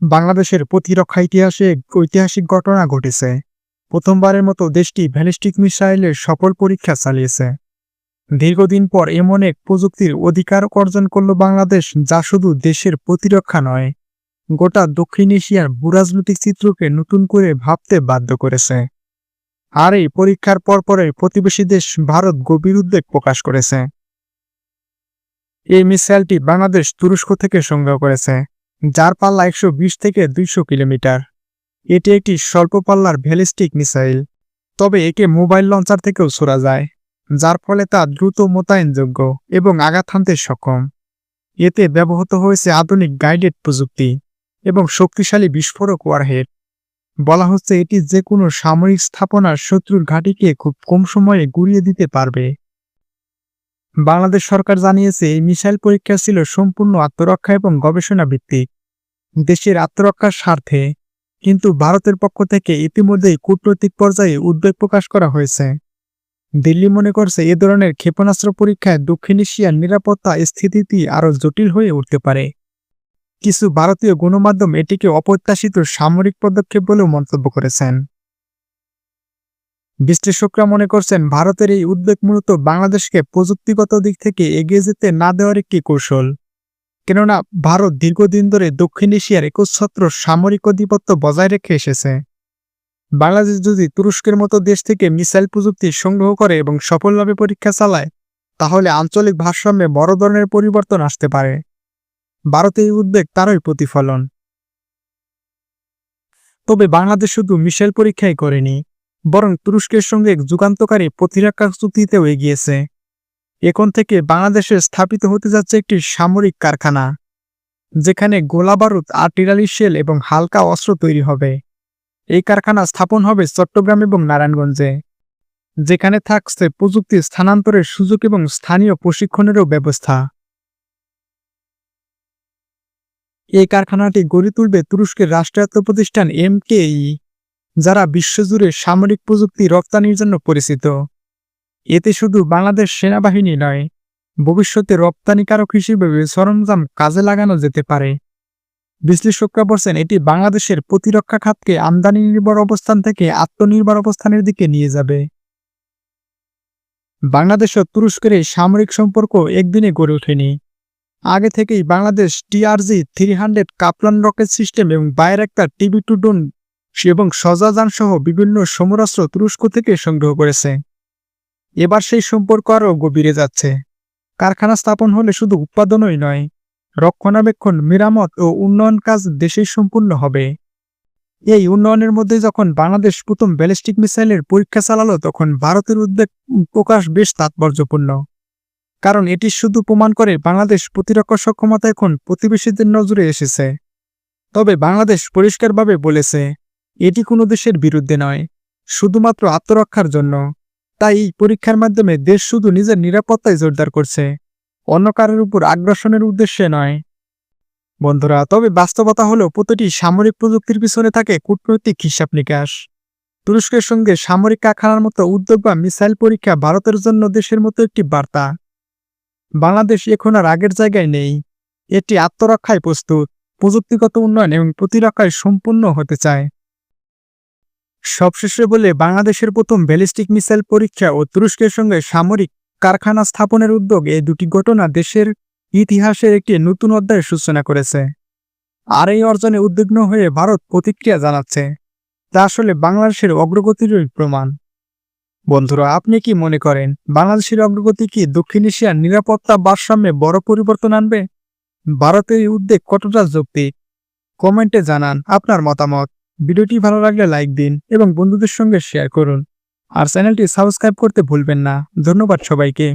বাংলাদেশের প্রতিরক্ষা ইতিহাসে এক ঐতিহাসিক ঘটনা ঘটেছে। প্রথমবারের মতো দেশটি ব্যালিস্টিক মিসাইলের সফল পরীক্ষা চালিয়েছে। দীর্ঘদিন পর এমন এক প্রযুক্তির অধিকার অর্জন করল বাংলাদেশ, যা শুধু দেশের প্রতিরক্ষা নয়, গোটা দক্ষিণ এশিয়ার ভূরাজনৈতিক চিত্রকে নতুন করে ভাবতে বাধ্য করেছে। আর এই পরীক্ষার পরপরই প্রতিবেশী দেশ ভারত গভীর উদ্বেগ প্রকাশ করেছে। এই মিসাইলটি বাংলাদেশ তুরস্ক থেকে সংগ্রহ করেছে, যার পাল্লা 120 থেকে 200 কিলোমিটার। এটি একটি স্বল্প পাল্লার ব্যালিস্টিক মিসাইল, তবে একে মোবাইল লঞ্চার থেকেও ছোড়া যায়, যার ফলে তা দ্রুত মোতায়েনযোগ্য এবং আঘাত হানতে সক্ষম। এতে ব্যবহৃত হয়েছে আধুনিক গাইডেড প্রযুক্তি এবং শক্তিশালী বিস্ফোরক ওয়ারহেড। বলা হচ্ছে এটি যে কোনো সামরিক স্থাপনার শত্রুর ঘাঁটিকে খুব কম সময়ে গুঁড়িয়ে দিতে পারবে। বাংলাদেশ সরকার জানিয়েছে এই মিসাইল পরীক্ষা ছিল সম্পূর্ণ আত্মরক্ষা এবং গবেষণা ভিত্তিক, দেশের আত্মরক্ষার স্বার্থে। কিন্তু ভারতের পক্ষ থেকে ইতিমধ্যেই কূটনৈতিক পর্যায়ে উদ্বেগ প্রকাশ করা হয়েছে। দিল্লি মনে করছে এ ধরনের ক্ষেপণাস্ত্র পরীক্ষায় দক্ষিণ এশিয়ার নিরাপত্তা স্থিতি আরও জটিল হয়ে উঠতে পারে। কিছু ভারতীয় গণমাধ্যম এটিকে অপ্রত্যাশিত সামরিক পদক্ষেপ বলেও মন্তব্য করেছেন। বিশ্লেষকরা মনে করছেন ভারতের এই উদ্বেগ মূলত বাংলাদেশকে প্রযুক্তিগত দিক থেকে এগিয়ে যেতে না দেওয়ার একটি কৌশল। কেননা ভারত দীর্ঘদিন ধরে দক্ষিণ এশিয়ার একচ্ছত্র সামরিক আধিপত্য বজায় রেখে এসেছে। বাংলাদেশ যদি তুরস্কের মতো দেশ থেকে মিসাইল প্রযুক্তি সংগ্রহ করে এবং সফলভাবে পরীক্ষা চালায়, তাহলে আঞ্চলিক ভারসাম্যে বড় ধরনের পরিবর্তন আসতে পারে। ভারতের এই উদ্বেগ তারই প্রতিফলন। তবে বাংলাদেশ শুধু মিসাইল পরীক্ষাই করেনি, বরং তুরস্কের সঙ্গে এক যুগান্তকারী প্রতিরক্ষা চুক্তিতেও এগিয়েছে। এখন থেকে বাংলাদেশে স্থাপিত হতে যাচ্ছে একটি সামরিক কারখানা, যেখানে গোলাবারুদ, আর্টিলারি শেল এবং হালকা অস্ত্র তৈরি হবে। এই কারখানা স্থাপন হবে চট্টগ্রাম এবং নারায়ণগঞ্জে, যেখানে থাকছে প্রযুক্তি স্থানান্তরের সুযোগ এবং স্থানীয় প্রশিক্ষণেরও ব্যবস্থা। এই কারখানাটি গড়ে তুলবে তুরস্কের রাষ্ট্রায়ত্ত প্রতিষ্ঠান MKE, যারা বিশ্বজুড়ে সামরিক প্রযুক্তি রপ্তানির জন্য পরিচিত। এতে শুধু বাংলাদেশ সেনাবাহিনী নয়, ভবিষ্যতে রপ্তানিকারক হিসেবে সরঞ্জাম কাজে লাগানো যেতে পারে। বিশ্লেষকরা বলছেন এটি বাংলাদেশের প্রতিরক্ষা খাতকে আমদানি নির্ভর অবস্থান থেকে আত্মনির্ভর অবস্থানের দিকে নিয়ে যাবে। বাংলাদেশ ও তুরস্কের এই সামরিক সম্পর্ক একদিনে গড়ে ওঠেনি। আগে থেকেই বাংলাদেশ TRG-300 কাপ্লান রকেট সিস্টেম এবং বাইরাক্তার TB2 ড্রোন এবং সজাযান সহ বিভিন্ন সমরাস্ত্র তুরস্ক থেকে সংগ্রহ করেছে। এবার সেই সম্পর্ক আরও গভীরে যাচ্ছে। কারখানা স্থাপন হলে শুধু উৎপাদনই নয়, রক্ষণাবেক্ষণ, মেরামত ও উন্নয়ন কাজ দেশেই সম্পূর্ণ হবে। এই উন্নয়নের মধ্যে যখন বাংলাদেশ প্রথম ব্যালিস্টিক মিসাইলের পরীক্ষা চালালো, তখন ভারতের উদ্বেগ প্রকাশ বেশ তাৎপর্যপূর্ণ। কারণ এটি শুধু প্রমাণ করে বাংলাদেশ প্রতিরক্ষা সক্ষমতা এখন প্রতিবেশীদের নজরে এসেছে। তবে বাংলাদেশ পরিষ্কারভাবে বলেছে এটি কোনো দেশের বিরুদ্ধে নয়, শুধুমাত্র আত্মরক্ষার জন্য। তাই এই পরীক্ষার মাধ্যমে দেশ শুধু নিজের নিরাপত্তায় জোরদার করছে, অন্য কারোর উপর আগ্রাসনের উদ্দেশ্যে নয়। বন্ধুরা, তবে বাস্তবতা হলো প্রতিটি সামরিক প্রযুক্তির পিছনে থাকে কূটনৈতিক হিসাব নিকাশ। তুরস্কের সঙ্গে সামরিক কারখানার মতো উদ্যোগ বা মিসাইল পরীক্ষা ভারতের জন্য দেশের মতো একটি বার্তা। বাংলাদেশ এখন আর আগের জায়গায় নেই, এটি আত্মরক্ষায় প্রস্তুত, প্রযুক্তিগত উন্নয়ন এবং প্রতিরক্ষায় সম্পূর্ণ হতে চায়। সবশেষে বলে, বাংলাদেশের প্রথম ব্যালিস্টিক মিসাইল পরীক্ষা ও তুরস্কের সঙ্গে সামরিক কারখানা স্থাপনের উদ্যোগ, এই দুটি ঘটনা দেশের ইতিহাসের একটি নতুন অধ্যায়ের সূচনা করেছে। আর এই অর্জনে উদ্বিগ্ন হয়ে ভারত প্রতিক্রিয়া জানাচ্ছে, তা আসলে বাংলাদেশের অগ্রগতিরই প্রমাণ। বন্ধুরা, আপনি কি মনে করেন বাংলাদেশের অগ্রগতি কি দক্ষিণ এশিয়ার নিরাপত্তা ভারসাম্যে বড় পরিবর্তন আনবে? ভারতের এই উদ্বেগ কতটা যৌক্তিক? কমেন্টে জানান আপনার মতামত। ভিডিওটি ভালো লাগলে লাইক দিন এবং বন্ধুদের সঙ্গে শেয়ার করুন। আর চ্যানেলটি সাবস্ক্রাইব করতে ভুলবেন না। ধন্যবাদ সবাইকে।